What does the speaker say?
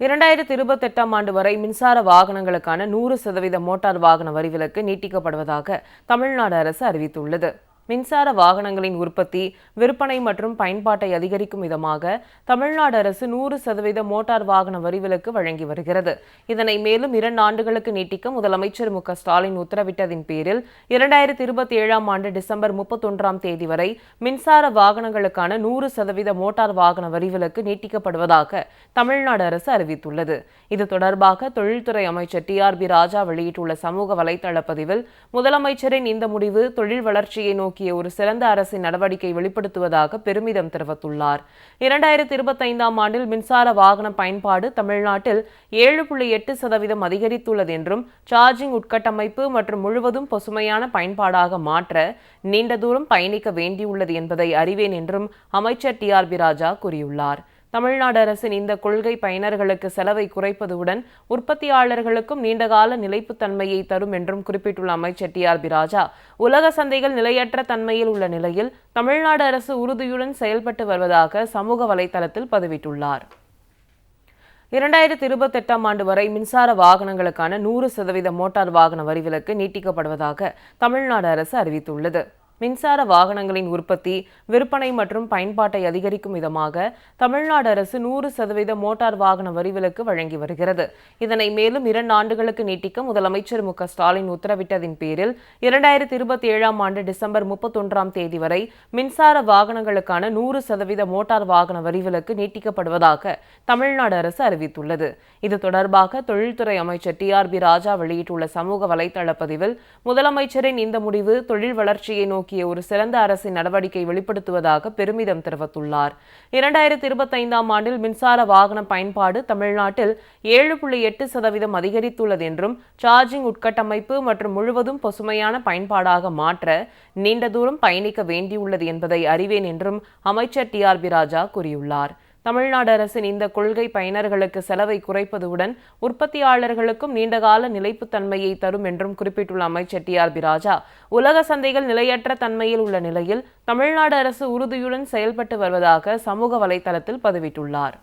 2028ஆம் ஆண்டு வரை மின்சார வாகனங்களுக்கான 100% மோட்டார் வாகன வரி விலக்கு நீட்டிக்கப்படுவதாக தமிழ்நாடு அரசு அறிவித்துள்ளது. மின்சார வாகனங்களின் உற்பத்தி, விற்பனை மற்றும் பயன்பாட்டை அதிகரிக்கும் விதமாக தமிழ்நாடு அரசு 100% மோட்டார் வாகன வரி விலக்கு வழங்கி வருகிறது. இதனை மேலும் 2 ஆண்டுகளுக்கு நீட்டிக்க முதலமைச்சர் மு.க.ஸ்டாலின் உத்தரவிட்டதின் பேரில் 2027ஆம் ஆண்டு டிசம்பர் 31ஆம் தேதி வரை மின்சார வாகனங்களுக்கான 100% மோட்டார் வாகன வரி விலக்கு நீட்டிக்கப்படுவதாக தமிழ்நாடு அரசு அறிவித்துள்ளது. இது தொடர்பாக தொழில்துறை அமைச்சர் டி.ஆர்.பி. ராஜா வெளியிட்டுள்ள சமூக வலைதள பதிவில், முதலமைச்சரின் இந்த முடிவு தொழில் வளர்ச்சியை நோக்கி ஒரு சிறந்த அரசின் நடவடிக்கை வெளிப்படுத்துவதாக பெருமிதம் தெரிவித்துள்ளார். 2025ஆம் ஆண்டில் மின்சார வாகன பயன்பாடு தமிழ்நாட்டில் 7.8% அதிகரித்துள்ளது என்றும், சார்ஜிங் உட்கட்டமைப்பு மற்றும் முழுவதும் பசுமையான பயன்பாடாக மாற்ற நீண்ட தூரம் பயணிக்க வேண்டியுள்ளது என்பதை அறிவேன் என்றும் அமைச்சர் டி.ஆர்.பி. ராஜா கூறியுள்ளார். தமிழ்நாடு அரசின் இந்த கொள்கை பயனர்களுக்கு செலவை குறைப்பதுடன் உற்பத்தியாளர்களுக்கும் நீண்டகால நிலைப்புத்தன்மையை தரும் என்றும் குறிப்பிட்டுள்ள அமைச்சர் டி.ஆர்.பி. ராஜா, உலக சந்தைகள் நிலையற்ற தன்மையில் உள்ள நிலையில் தமிழ்நாடு அரசு உறுதியுடன் செயல்பட்டு வருவதாக சமூக வலைதளத்தில் பதிவிட்டுள்ளார். 2028ஆம் ஆண்டு வரை மின்சார வாகனங்களுக்கான 100% மோட்டார் வாகன வரி விலக்கு நீட்டிக்கப்படுவதாக தமிழ்நாடு அரசு அறிவித்துள்ளது. மின்சார வாகனங்களின் உற்பத்தி, விற்பனை மற்றும் பயன்பாட்டை அதிகரிக்கும் விதமாக தமிழ்நாடு அரசு 100% மோட்டார் வாகன வரி விலக்கு வழங்கி வருகிறது. இதனை மேலும் 2 ஆண்டுகளுக்கு நீட்டிக்க முதலமைச்சர் மு.க.ஸ்டாலின் உத்தரவிட்டதின் பேரில் 2027ஆம் ஆண்டு டிசம்பர் 31ஆம் தேதி வரை மின்சார வாகனங்களுக்கான 100% மோட்டார் வாகன வரி விலக்கு நீட்டிக்கப்படுவதாக தமிழ்நாடு அரசு அறிவித்துள்ளது. இது தொடர்பாக தொழில்துறை அமைச்சர் டி.ஆர்.பி. ராஜா வெளியிட்டுள்ள சமூக வலைதள பதிவில், முதலமைச்சரின் இந்த முடிவு தொழில் வளர்ச்சியை நோக்கி ஒரு சிறந்த அரசின் நடவடிக்கை வெளிப்படுத்துவதாக பெருமிதம் தெரிவித்துள்ளார். 2025ஆம் ஆண்டில் மின்சார வாகன பயன்பாடு தமிழ்நாட்டில் 7.8% அதிகரித்துள்ளது என்றும், சார்ஜிங் உட்கட்டமைப்பு மற்றும் முழுவதும் பசுமையான பயன்பாடாக மாற்ற நீண்ட தூரம் பயணிக்க வேண்டியுள்ளது என்பதை அறிவேன் என்றும் அமைச்சர் டி.ஆர்.பி. ராஜா கூறியுள்ளார். தமிழ்நாடு அரசின் இந்த கொள்கை பயனர்களுக்கு செலவை குறைப்பதுடன் உற்பத்தியாளர்களுக்கும் நீண்டகால நிலைப்புத்தன்மையை தரும் என்றும் குறிப்பிட்டுள்ள அமைச்சர் டி.ஆர்.பி. ராஜா, உலக சந்தைகள் நிலையற்ற தன்மையில் உள்ள நிலையில் தமிழ்நாடு அரசு உறுதியுடன் செயல்பட்டு வருவதாக சமூக வலைதளத்தில் பதிவிட்டுள்ளார்.